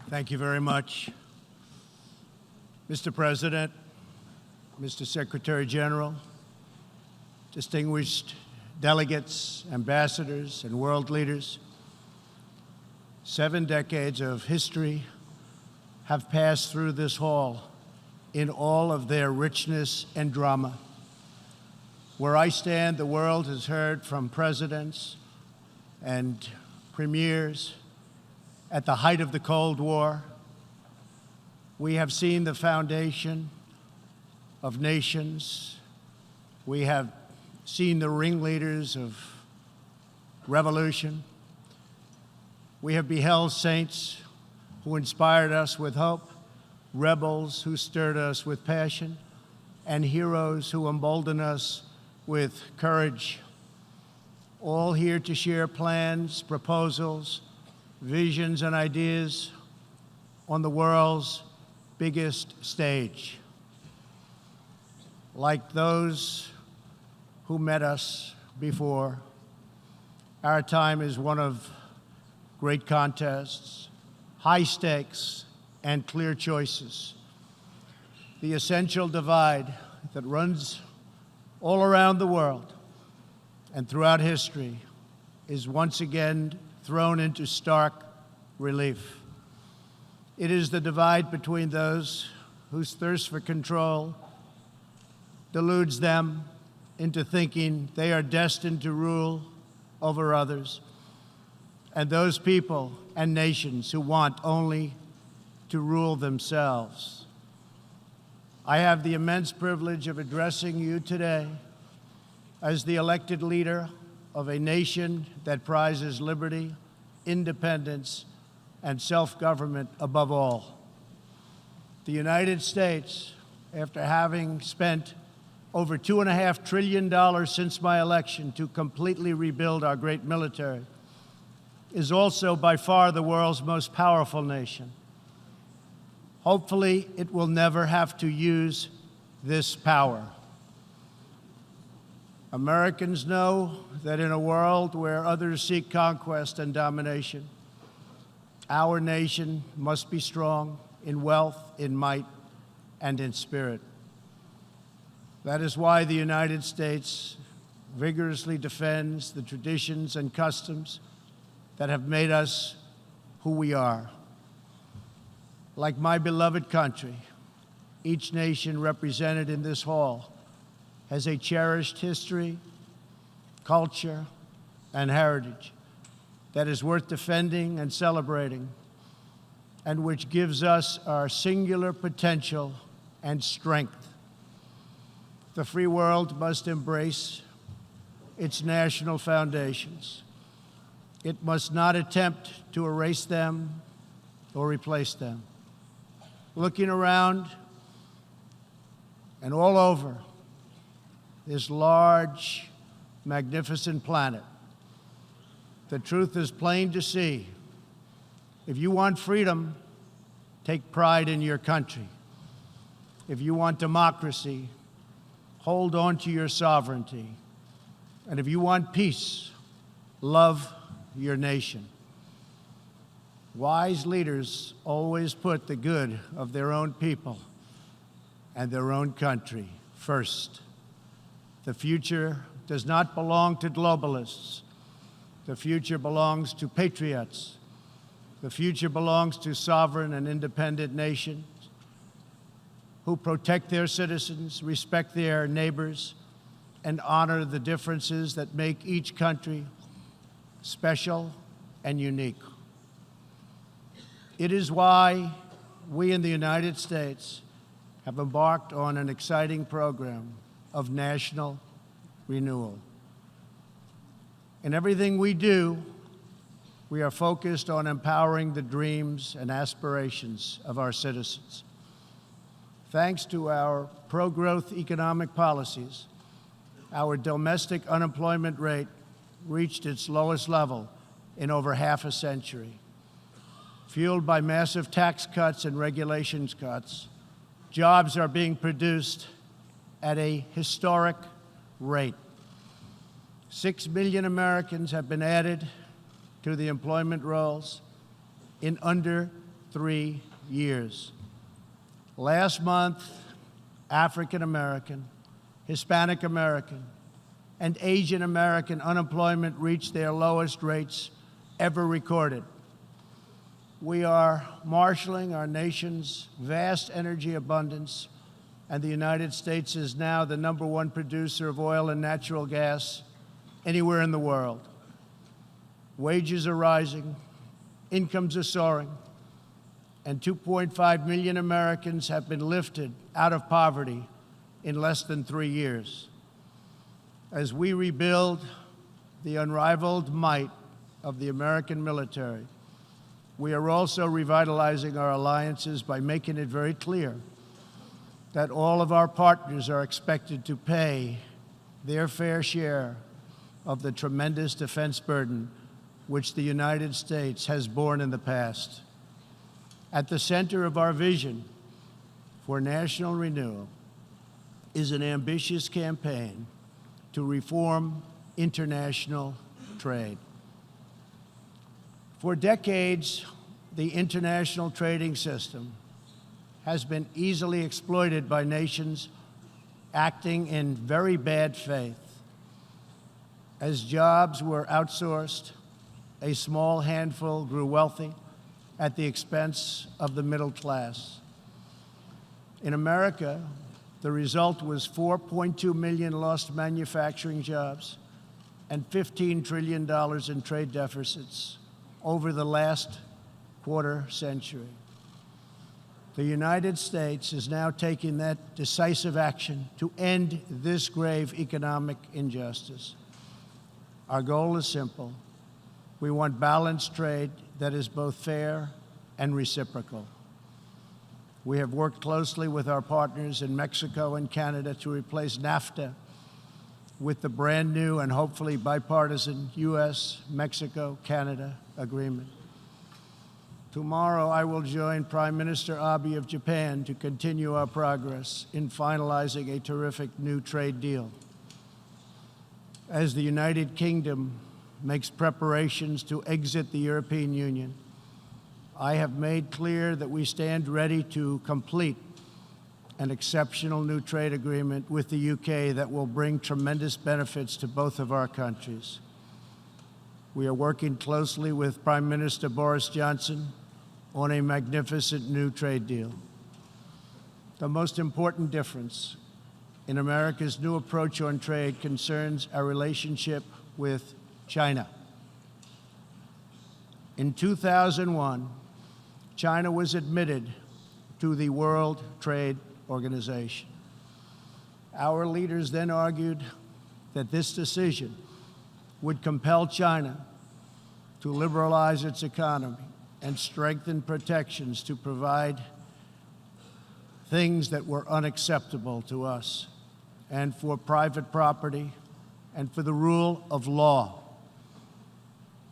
Thank you very much. Mr. President, Mr. Secretary General, distinguished delegates, ambassadors, and world leaders, 7 decades of history have passed through this hall in all of their richness and drama. Where I stand, the world has heard from presidents and premiers at the height of the Cold War. We have seen the foundation of nations. We have seen the ringleaders of revolution. We have beheld saints who inspired us with hope, rebels who stirred us with passion, and heroes who emboldened us with courage, all here to share plans, proposals, visions, and ideas on the world's biggest stage. Like those who met us before, our time is one of great contests, high stakes, and clear choices. The essential divide that runs all around the world and throughout history is once again thrown into stark relief. It is the divide between those whose thirst for control deludes them into thinking they are destined to rule over others, and those people and nations who want only to rule themselves. I have the immense privilege of addressing you today as the elected leader of a nation that prizes liberty, independence, and self-government above all. The United States, after having spent over $2.5 trillion since my election to completely rebuild our great military, is also by far the world's most powerful nation. Hopefully, it will never have to use this power. Americans know that in a world where others seek conquest and domination, our nation must be strong in wealth, in might, and in spirit. That is why the United States vigorously defends the traditions and customs that have made us who we are. Like my beloved country, each nation represented in this hall has a cherished history, culture, and heritage that is worth defending and celebrating, and which gives us our singular potential and strength. The free world must embrace its national foundations. It must not attempt to erase them or replace them. Looking around and all over this large, magnificent planet, the truth is plain to see. If you want freedom, take pride in your country. If you want democracy, hold on to your sovereignty. And if you want peace, love your nation. Wise leaders always put the good of their own people and their own country first. The future does not belong to globalists. The future belongs to patriots. The future belongs to sovereign and independent nations who protect their citizens, respect their neighbors, and honor the differences that make each country special and unique. It is why we in the United States have embarked on an exciting program of national renewal. In everything we do, we are focused on empowering the dreams and aspirations of our citizens. Thanks to our pro-growth economic policies, our domestic unemployment rate reached its lowest level in over half a century. Fueled by massive tax cuts and regulations cuts, jobs are being produced at a historic rate. 6 million Americans have been added to the employment rolls in under 3 years. Last month, African American, Hispanic American, and Asian American unemployment reached their lowest rates ever recorded. We are marshaling our nation's vast energy abundance, and the United States is now the #1 producer of oil and natural gas anywhere in the world. Wages are rising, incomes are soaring, and 2.5 million Americans have been lifted out of poverty in less than 3 years. As we rebuild the unrivaled might of the American military, we are also revitalizing our alliances by making it very clear that all of our partners are expected to pay their fair share of the tremendous defense burden which the United States has borne in the past. At the center of our vision for national renewal is an ambitious campaign to reform international trade. For decades, the international trading system has been easily exploited by nations acting in very bad faith. As jobs were outsourced, a small handful grew wealthy at the expense of the middle class. In America, the result was 4.2 million lost manufacturing jobs and $15 trillion in trade deficits over the last quarter century. The United States is now taking that decisive action to end this grave economic injustice. Our goal is simple. We want balanced trade that is both fair and reciprocal. We have worked closely with our partners in Mexico and Canada to replace NAFTA with the brand new and hopefully bipartisan U.S.-Mexico-Canada agreement. Tomorrow, I will join Prime Minister Abe of Japan to continue our progress in finalizing a terrific new trade deal. As the United Kingdom makes preparations to exit the European Union, I have made clear that we stand ready to complete an exceptional new trade agreement with the UK that will bring tremendous benefits to both of our countries. We are working closely with Prime Minister Boris Johnson on a magnificent new trade deal. The most important difference in America's new approach on trade concerns our relationship with China. In 2001, China was admitted to the World Trade Organization. Our leaders then argued that this decision would compel China to liberalize its economy and strengthen protections to provide things that were unacceptable to us, and for private property, and for the rule of law.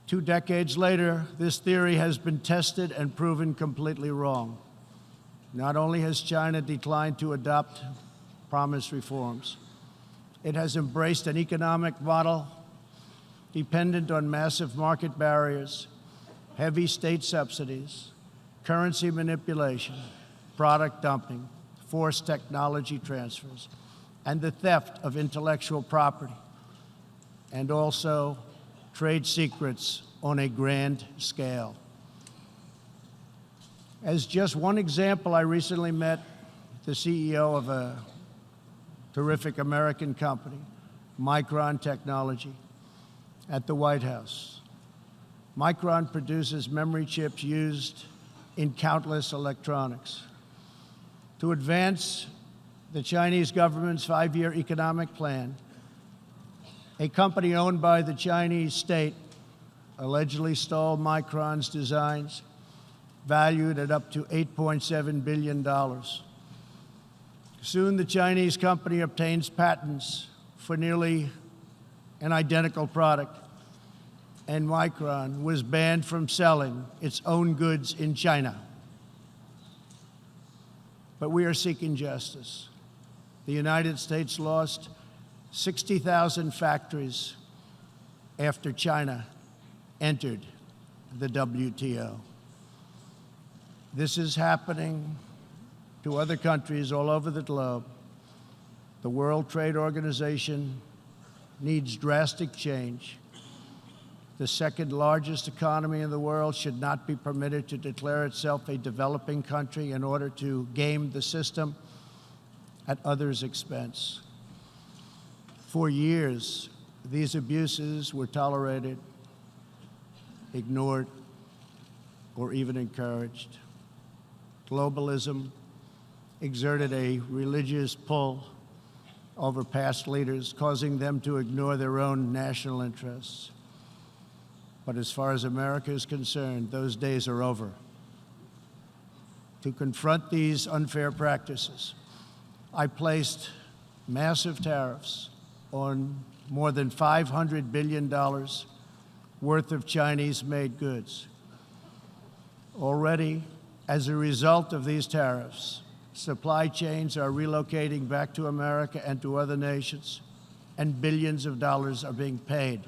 2 decades later, this theory has been tested and proven completely wrong. Not only has China declined to adopt promised reforms, it has embraced an economic model dependent on massive market barriers, heavy state subsidies, currency manipulation, product dumping, forced technology transfers, and the theft of intellectual property, and also trade secrets on a grand scale. As just one example, I recently met the CEO of a terrific American company, Micron Technology, at the White House. Micron produces memory chips used in countless electronics. To advance the Chinese government's 5-year economic plan, a company owned by the Chinese state allegedly stole Micron's designs, valued at up to $8.7 billion. Soon, the Chinese company obtains patents for nearly an identical product, and Micron was banned from selling its own goods in China. But we are seeking justice. The United States lost 60,000 factories after China entered the WTO. This is happening to other countries all over the globe. The World Trade Organization needs drastic change. The second largest economy in the world should not be permitted to declare itself a developing country in order to game the system at others' expense. For years, these abuses were tolerated, ignored, or even encouraged. Globalism exerted a religious pull over past leaders, causing them to ignore their own national interests. But as far as America is concerned, those days are over. To confront these unfair practices, I placed massive tariffs on more than $500 billion worth of Chinese-made goods. Already, as a result of these tariffs, supply chains are relocating back to America and to other nations, and billions of dollars are being paid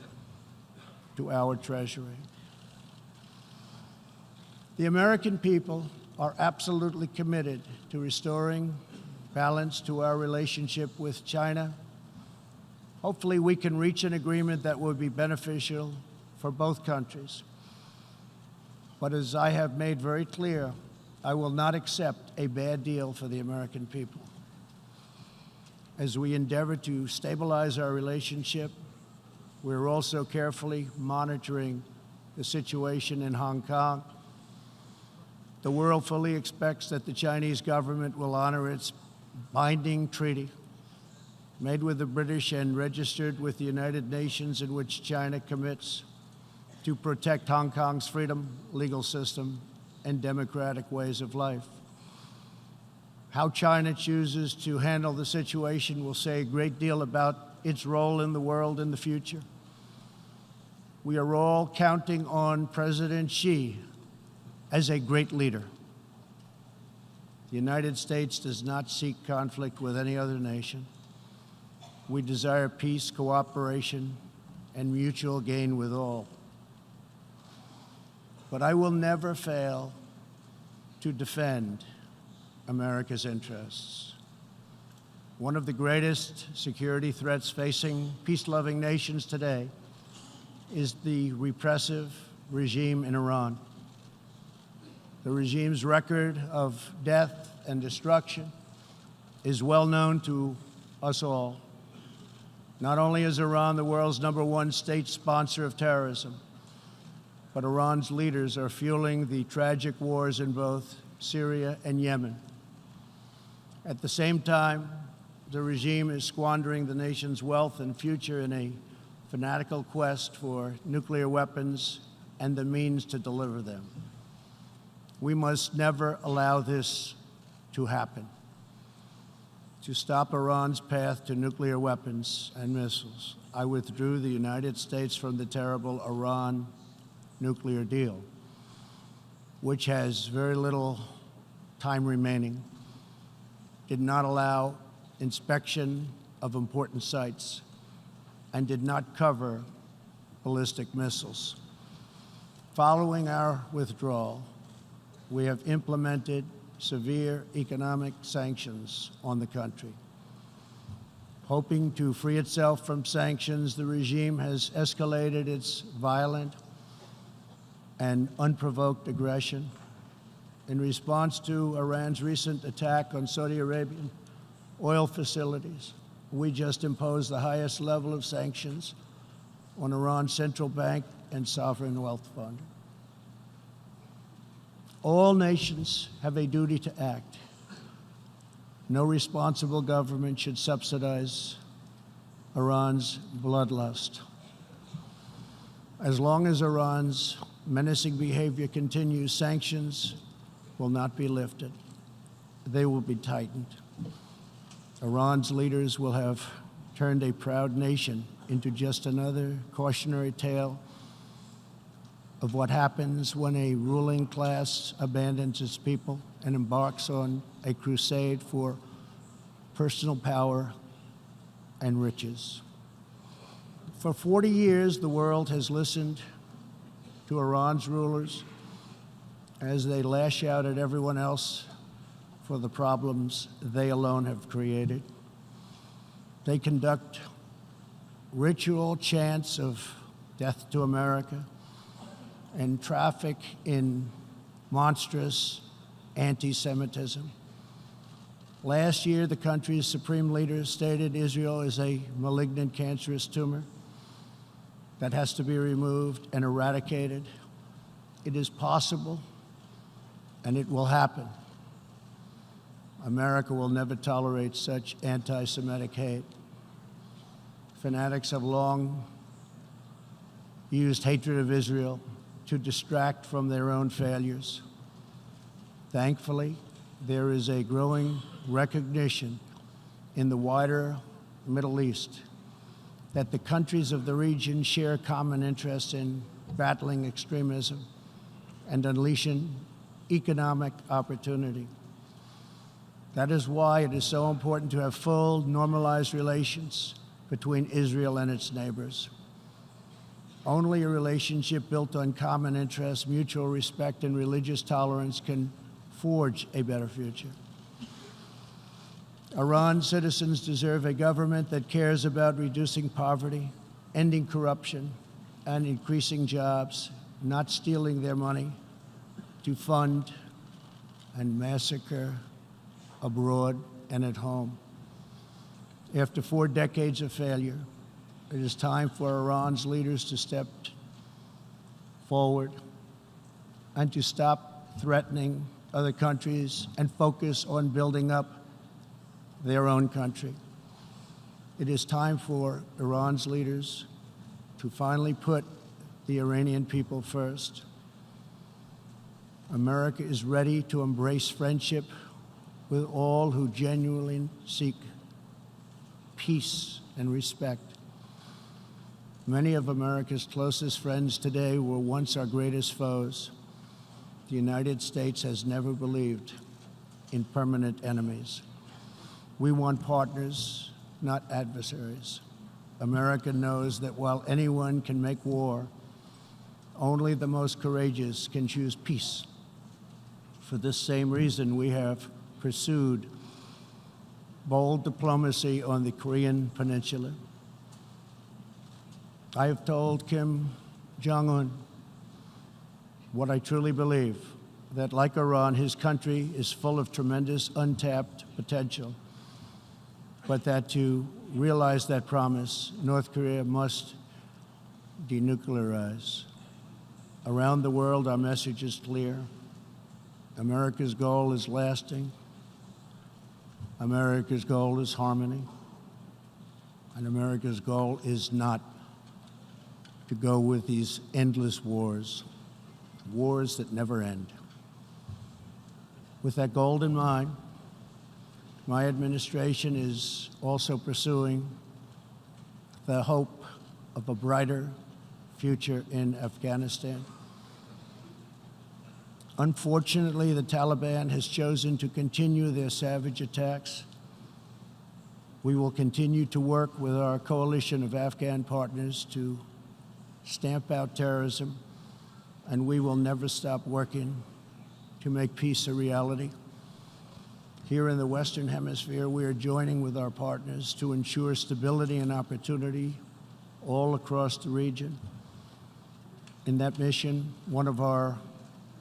to our Treasury. The American people are absolutely committed to restoring balance to our relationship with China. Hopefully, we can reach an agreement that will be beneficial for both countries. But as I have made very clear, I will not accept a bad deal for the American people. As we endeavor to stabilize our relationship, we're also carefully monitoring the situation in Hong Kong. The world fully expects that the Chinese government will honor its binding treaty made with the British and registered with the United Nations, in which China commits to protect Hong Kong's freedom, legal system, and democratic ways of life. How China chooses to handle the situation will say a great deal about its role in the world in the future. We are all counting on President Xi as a great leader. The United States does not seek conflict with any other nation. We desire peace, cooperation, and mutual gain with all. But I will never fail to defend America's interests. One of the greatest security threats facing peace-loving nations today is the repressive regime in Iran. The regime's record of death and destruction is well known to us all. Not only is Iran the world's #1 state sponsor of terrorism, but Iran's leaders are fueling the tragic wars in both Syria and Yemen. At the same time, the regime is squandering the nation's wealth and future in a fanatical quest for nuclear weapons and the means to deliver them. We must never allow this to happen. To stop Iran's path to nuclear weapons and missiles, I withdrew the United States from the terrible Iran nuclear deal, which has very little time remaining, did not allow inspection of important sites, and did not cover ballistic missiles. Following our withdrawal, we have implemented severe economic sanctions on the country. Hoping to free itself from sanctions, the regime has escalated its violent and unprovoked aggression. In response to Iran's recent attack on Saudi Arabian oil facilities, we just imposed the highest level of sanctions on Iran's central bank and sovereign wealth fund. All nations have a duty to act. No responsible government should subsidize Iran's bloodlust. As long as Iran's menacing behavior continues, sanctions will not be lifted. They will be tightened. Iran's leaders will have turned a proud nation into just another cautionary tale of what happens when a ruling class abandons its people and embarks on a crusade for personal power and riches. For 40 years, the world has listened to Iran's rulers as they lash out at everyone else for the problems they alone have created. They conduct ritual chants of death to America and traffic in monstrous anti-Semitism. Last year, the country's supreme leader stated Israel is a malignant, cancerous tumor that has to be removed and eradicated. It is possible, and it will happen. America will never tolerate such anti-Semitic hate. Fanatics have long used hatred of Israel to distract from their own failures. Thankfully, there is a growing recognition in the wider Middle East that the countries of the region share common interests in battling extremism and unleashing economic opportunity. That is why it is so important to have full, normalized relations between Israel and its neighbors. Only a relationship built on common interests, mutual respect, and religious tolerance can forge a better future. Iran's citizens deserve a government that cares about reducing poverty, ending corruption, and increasing jobs, not stealing their money to fund and massacre abroad and at home. After 4 decades of failure, it is time for Iran's leaders to step forward and to stop threatening other countries and focus on building up their own country. It is time for Iran's leaders to finally put the Iranian people first. America is ready to embrace friendship with all who genuinely seek peace and respect. Many of America's closest friends today were once our greatest foes. The United States has never believed in permanent enemies. We want partners, not adversaries. America knows that while anyone can make war, only the most courageous can choose peace. For this same reason, we have pursued bold diplomacy on the Korean Peninsula. I have told Kim Jong-un what I truly believe, that like Iran, his country is full of tremendous untapped potential, but that to realize that promise, North Korea must denuclearize. Around the world, our message is clear. America's goal is lasting. America's goal is harmony. And America's goal is not to go with these endless wars, wars that never end. With that goal in mind, my administration is also pursuing the hope of a brighter future in Afghanistan. Unfortunately, the Taliban has chosen to continue their savage attacks. We will continue to work with our coalition of Afghan partners to stamp out terrorism, and we will never stop working to make peace a reality. Here in the Western Hemisphere, we are joining with our partners to ensure stability and opportunity all across the region. In that mission, one of our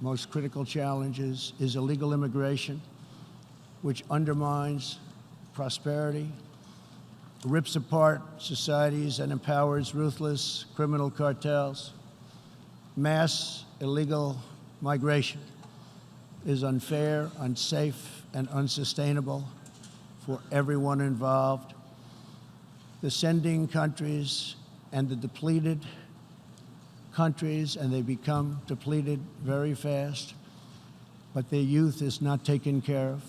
most critical challenges is illegal immigration, which undermines prosperity, rips apart societies, and empowers ruthless criminal cartels. Mass illegal migration is unfair, unsafe, and unsustainable for everyone involved. The sending countries and the depleted countries, and they become depleted very fast, but their youth is not taken care of,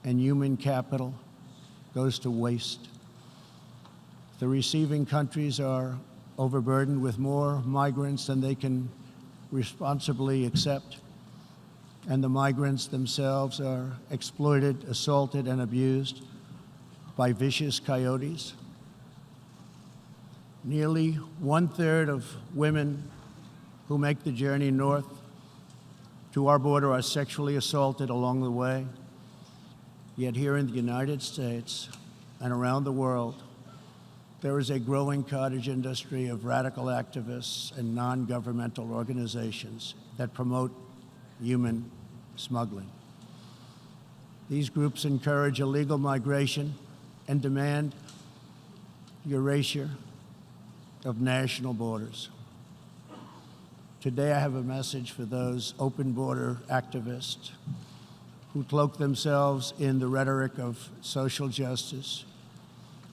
and human capital goes to waste. The receiving countries are overburdened with more migrants than they can responsibly accept, and the migrants themselves are exploited, assaulted, and abused by vicious coyotes. Nearly 1/3 of women who make the journey north to our border are sexually assaulted along the way. Yet here in the United States and around the world, there is a growing cottage industry of radical activists and non-governmental organizations that promote human smuggling. These groups encourage illegal migration and demand erasure of national borders. Today I have a message for those open border activists who cloak themselves in the rhetoric of social justice.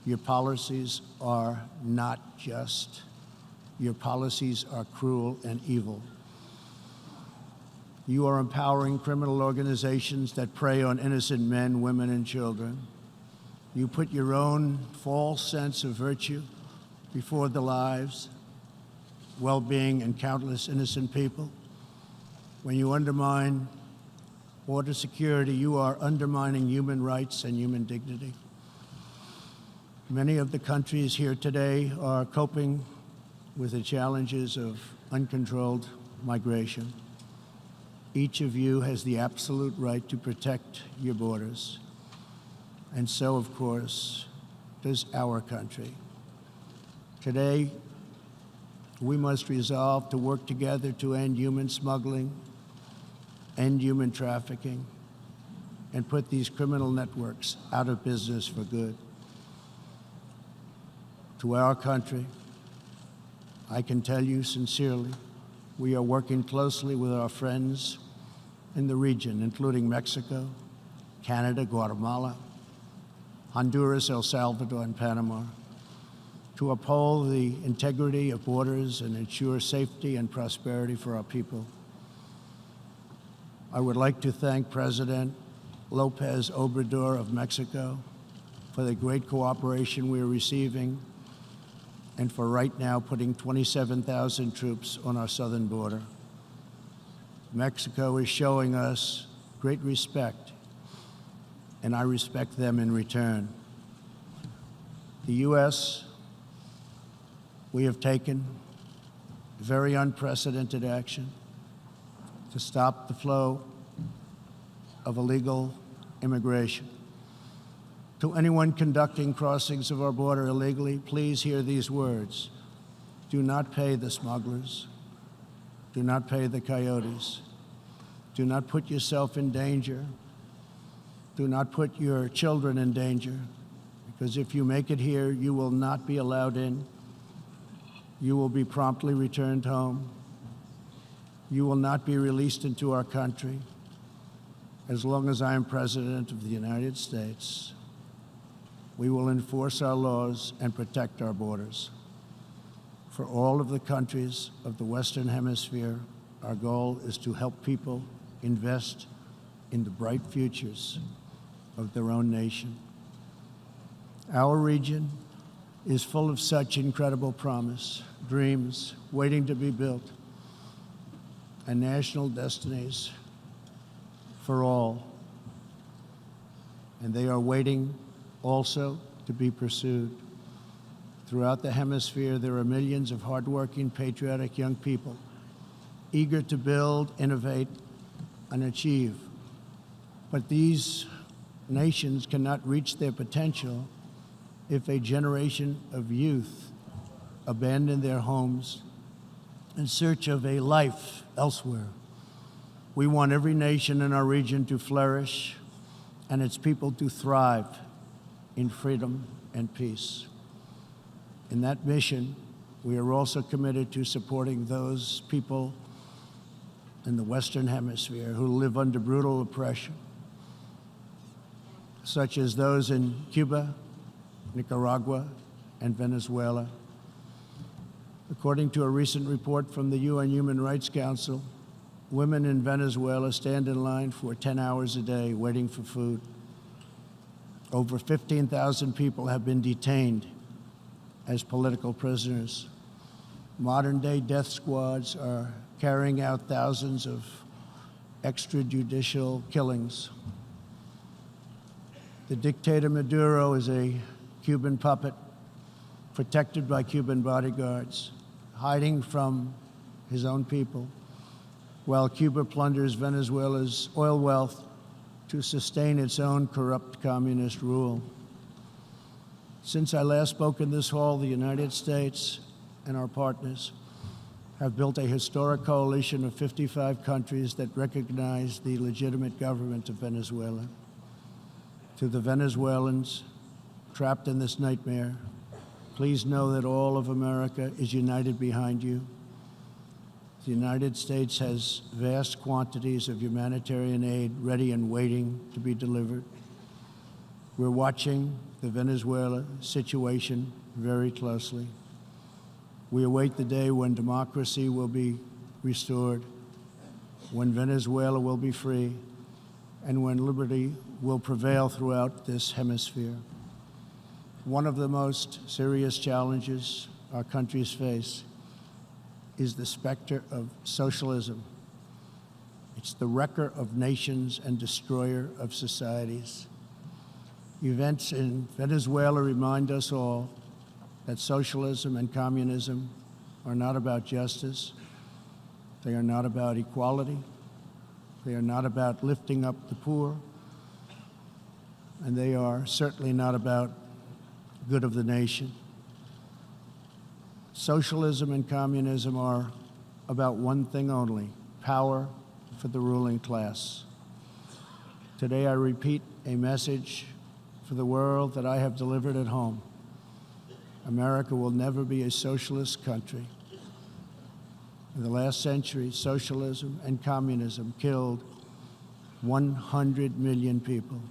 Your policies are not just. Your policies are cruel and evil. You are empowering criminal organizations that prey on innocent men, women, and children. You put your own false sense of virtue before the lives, well-being, and countless innocent people. When you undermine border security, you are undermining human rights and human dignity. Many of the countries here today are coping with the challenges of uncontrolled migration. Each of you has the absolute right to protect your borders. And so, of course, does our country. Today, we must resolve to work together to end human smuggling, end human trafficking, and put these criminal networks out of business for good. To our country, I can tell you sincerely, we are working closely with our friends in the region, including Mexico, Canada, Guatemala, Honduras, El Salvador, and Panama, to uphold the integrity of borders and ensure safety and prosperity for our people. I would like to thank President López Obrador of Mexico for the great cooperation we are receiving and for right now putting 27,000 troops on our southern border. Mexico is showing us great respect, and I respect them in return. The U.S., we have taken very unprecedented action to stop the flow of illegal immigration. To anyone conducting crossings of our border illegally, please hear these words. Do not pay the smugglers. Do not pay the coyotes. Do not put yourself in danger. Do not put your children in danger, because if you make it here, you will not be allowed in. You will be promptly returned home. You will not be released into our country. As long as I am President of the United States, we will enforce our laws and protect our borders. For all of the countries of the Western Hemisphere, our goal is to help people invest in the bright futures of their own nation. Our region is full of such incredible promise, dreams waiting to be built, and national destinies for all. And they are waiting also to be pursued. Throughout the hemisphere, there are millions of hardworking, patriotic young people eager to build, innovate, and achieve. But these nations cannot reach their potential if a generation of youth abandon their homes in search of a life elsewhere. We want every nation in our region to flourish and its people to thrive in freedom and peace. In that mission, we are also committed to supporting those people in the Western Hemisphere who live under brutal oppression, such as those in Cuba, Nicaragua, and Venezuela. According to a recent report from the UN Human Rights Council, women in Venezuela stand in line for 10 hours a day waiting for food. Over 15,000 people have been detained as political prisoners. Modern-day death squads are carrying out thousands of extrajudicial killings. The dictator Maduro is a Cuban puppet protected by Cuban bodyguards, hiding from his own people, while Cuba plunders Venezuela's oil wealth to sustain its own corrupt communist rule. Since I last spoke in this hall, the United States and our partners have built a historic coalition of 55 countries that recognize the legitimate government of Venezuela. To the Venezuelans trapped in this nightmare, please know that all of America is united behind you. The United States has vast quantities of humanitarian aid ready and waiting to be delivered. We're watching the Venezuela situation very closely. We await the day when democracy will be restored, when Venezuela will be free, and when liberty will prevail throughout this hemisphere. One of the most serious challenges our countries face is the specter of socialism. It's the wrecker of nations and destroyer of societies. Events in Venezuela remind us all that socialism and communism are not about justice. They are not about equality. They are not about lifting up the poor. And they are certainly not about good of the nation. Socialism and communism are about one thing only: power for the ruling class. Today I repeat a message for the world that I have delivered at home. America will never be a socialist country. In the last century, socialism and communism killed 100 million people.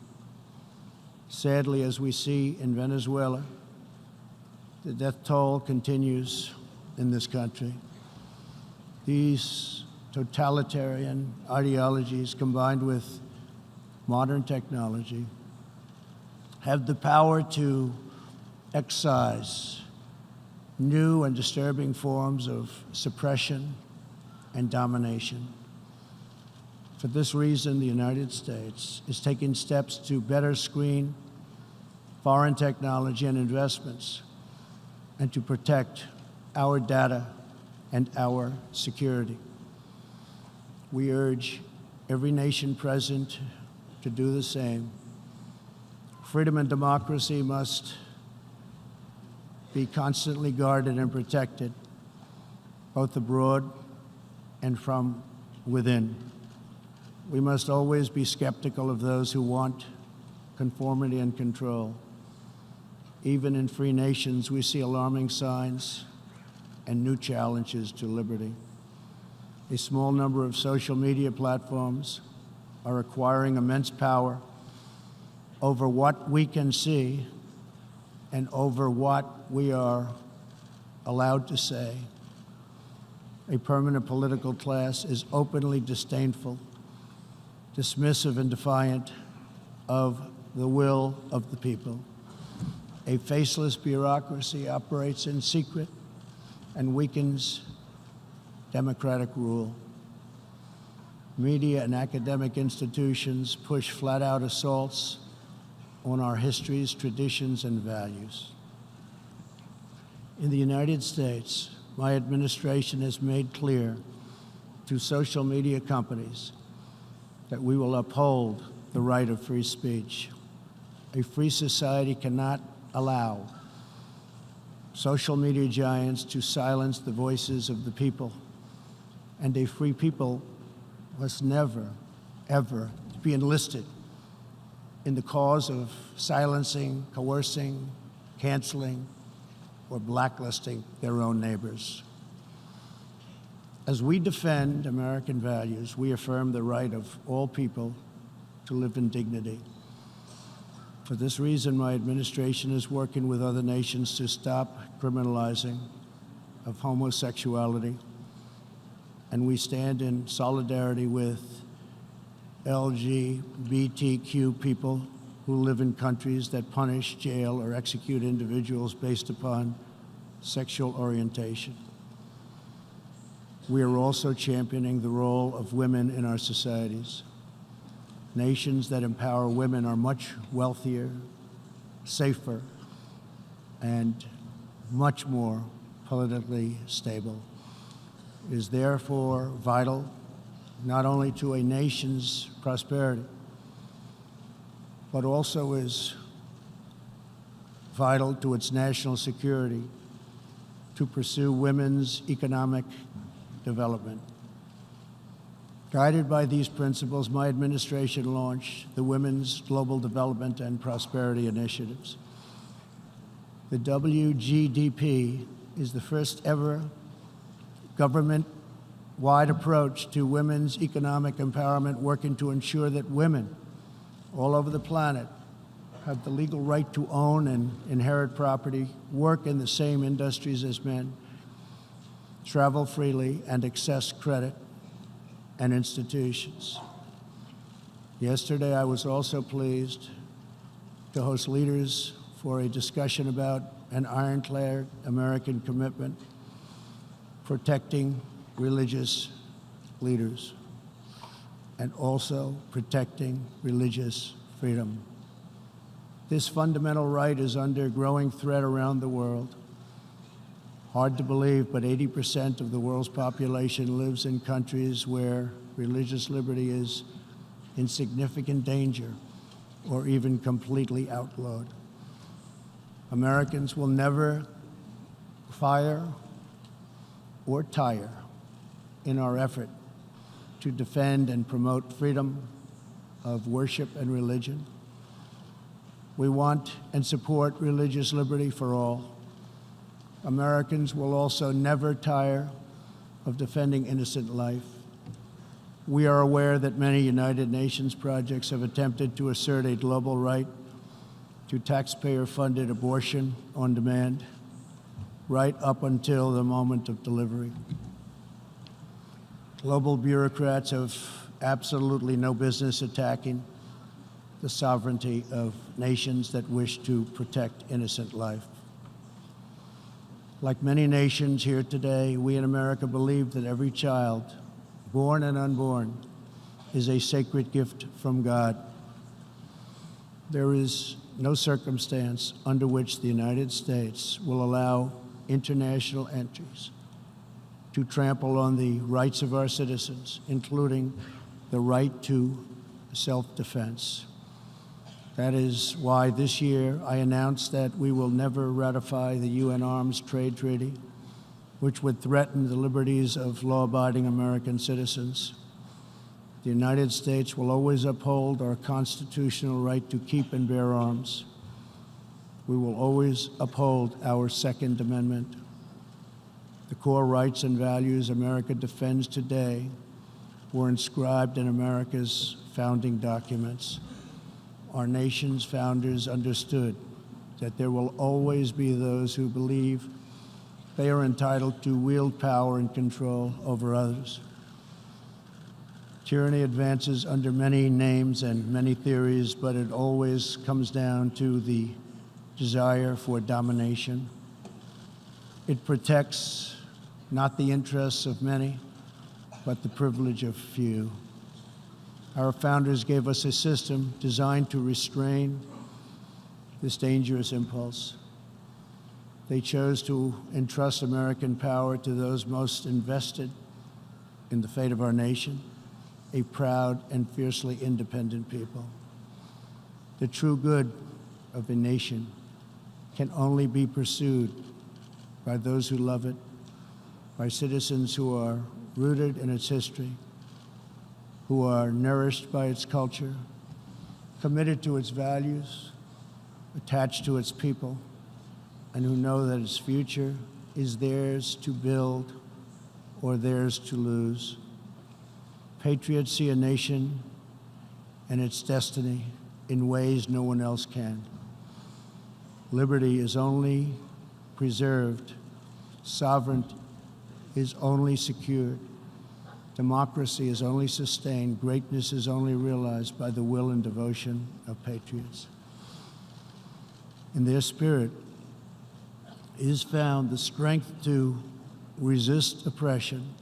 Sadly, as we see in Venezuela, the death toll continues in this country. These totalitarian ideologies, combined with modern technology, have the power to excise new and disturbing forms of suppression and domination. For this reason, the United States is taking steps to better screen foreign technology and investments and to protect our data and our security. We urge every nation present to do the same. Freedom and democracy must be constantly guarded and protected, both abroad and from within. We must always be skeptical of those who want conformity and control. Even in free nations, we see alarming signs and new challenges to liberty. A small number of social media platforms are acquiring immense power over what we can see and over what we are allowed to say. A permanent political class is openly disdainful, dismissive, and defiant of the will of the people. A faceless bureaucracy operates in secret and weakens democratic rule. Media and academic institutions push flat-out assaults on our histories, traditions, and values. In the United States, my administration has made clear to social media companies that we will uphold the right of free speech. A free society cannot allow social media giants to silence the voices of the people, and a free people must never, ever be enlisted in the cause of silencing, coercing, canceling, or blacklisting their own neighbors. As we defend American values, we affirm the right of all people to live in dignity. For this reason, my administration is working with other nations to stop criminalizing of homosexuality, and we stand in solidarity with LGBTQ people who live in countries that punish, jail, or execute individuals based upon sexual orientation. We are also championing the role of women in our societies. Nations that empower women are much wealthier, safer, and much more politically stable. It is therefore vital not only to a nation's prosperity, but also is vital to its national security to pursue women's economic development. Guided by these principles, my administration launched the Women's Global Development and Prosperity Initiatives. The WGDP is the first ever government-wide approach to women's economic empowerment, working to ensure that women all over the planet have the legal right to own and inherit property, work in the same industries as men, travel freely, and access credit and institutions. Yesterday, I was also pleased to host leaders for a discussion about an ironclad American commitment protecting religious leaders and also protecting religious freedom. This fundamental right is under growing threat around the world. Hard to believe, but 80% of the world's population lives in countries where religious liberty is in significant danger or even completely outlawed. Americans will never fire or tire in our effort to defend and promote freedom of worship and religion. We want and support religious liberty for all. Americans will also never tire of defending innocent life. We are aware that many United Nations projects have attempted to assert a global right to taxpayer-funded abortion on demand, right up until the moment of delivery. Global bureaucrats have absolutely no business attacking the sovereignty of nations that wish to protect innocent life. Like many nations here today, we in America believe that every child, born and unborn, is a sacred gift from God. There is no circumstance under which the United States will allow international entries to trample on the rights of our citizens, including the right to self-defense. That is why this year I announced that we will never ratify the UN Arms Trade Treaty, which would threaten the liberties of law-abiding American citizens. The United States will always uphold our constitutional right to keep and bear arms. We will always uphold our Second Amendment. The core rights and values America defends today were inscribed in America's founding documents. Our nation's founders understood that there will always be those who believe they are entitled to wield power and control over others. Tyranny advances under many names and many theories, but it always comes down to the desire for domination. It protects not the interests of many, but the privilege of few. Our founders gave us a system designed to restrain this dangerous impulse. They chose to entrust American power to those most invested in the fate of our nation, a proud and fiercely independent people. The true good of a nation can only be pursued by those who love it, by citizens who are rooted in its history, who are nourished by its culture, committed to its values, attached to its people, and who know that its future is theirs to build or theirs to lose. Patriots see a nation and its destiny in ways no one else can. Liberty is only preserved, sovereignty is only secured, democracy is only sustained, greatness is only realized by the will and devotion of patriots. In their spirit is found the strength to resist oppression,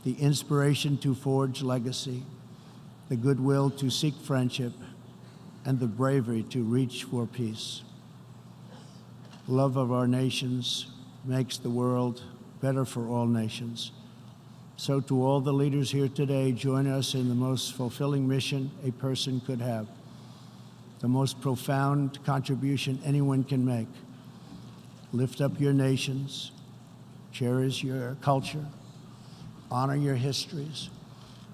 the inspiration to forge legacy, the goodwill to seek friendship, and the bravery to reach for peace. Love of our nations makes the world better for all nations. So to all the leaders here today, join us in the most fulfilling mission a person could have, the most profound contribution anyone can make. Lift up your nations, cherish your culture, honor your histories,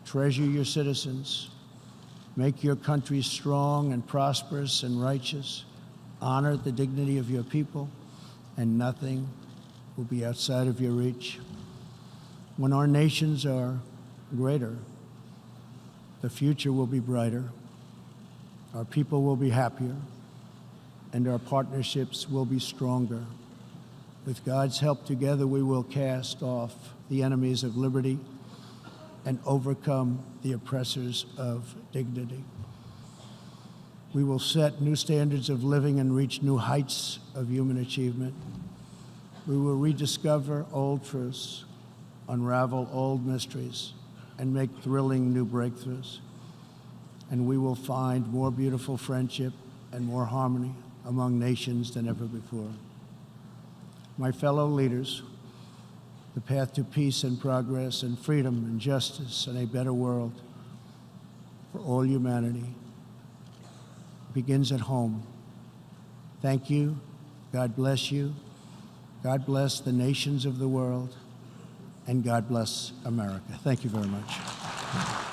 treasure your citizens, make your country strong and prosperous and righteous, honor the dignity of your people, and nothing will be outside of your reach. When our nations are greater, the future will be brighter, our people will be happier, and our partnerships will be stronger. With God's help, together we will cast off the enemies of liberty and overcome the oppressors of dignity. We will set new standards of living and reach new heights of human achievement. We will rediscover old truths, unravel old mysteries, and make thrilling new breakthroughs. And we will find more beautiful friendship and more harmony among nations than ever before. My fellow leaders, the path to peace and progress and freedom and justice and a better world for all humanity begins at home. Thank you. God bless you. God bless the nations of the world. And God bless America. Thank you very much.